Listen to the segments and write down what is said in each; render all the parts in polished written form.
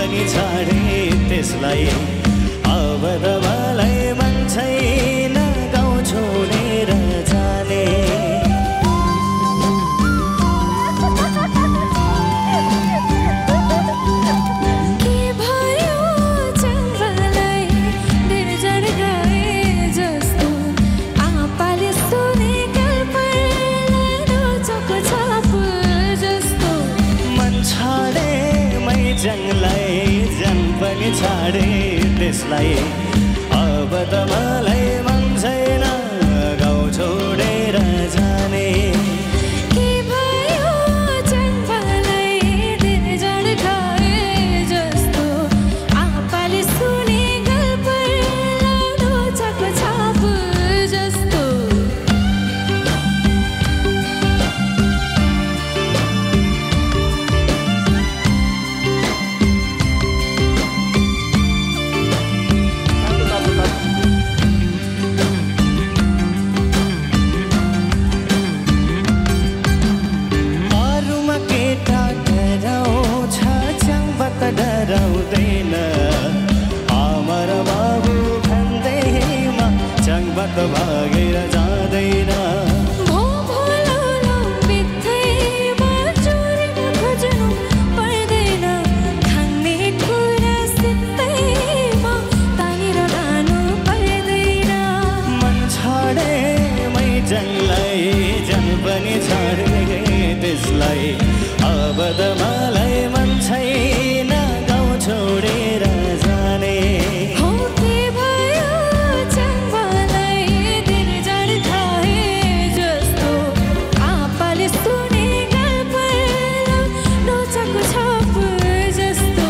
पनि छाडे त्यसलाई अब त मलाई मन छैन गाउँ छोडेर जाने जंगलाई जन पनि छाडे त्यसलाई अब त मलाई मन छैन गाउँ छोडेर जाने के भयो जंगलाई दिन जड खाए जस्तो आपाले सुने गल्प रोचको छाप जस्तो डराउँदैन आमा र बाबु भन्दैमा चङबाट भागेर जाँदैन मन छाडे मै जंगलाई जन पनि छाडे त्यसलाई अब त मलाई मन छैन छोडेर जाने हो के भयो जंगलाई दिन जड खाए जस्तो आपाले सुने गल्प रोचको छाप जस्तो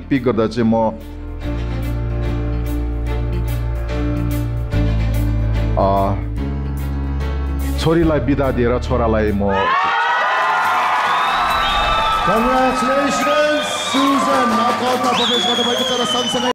पिक गर्दा चाहिँ म छोरीलाई बिदा दिएर छोरालाई म Congratulations, Susan! नकआउटमा प्रवेश गर्नुभएको छ र सँगसँगै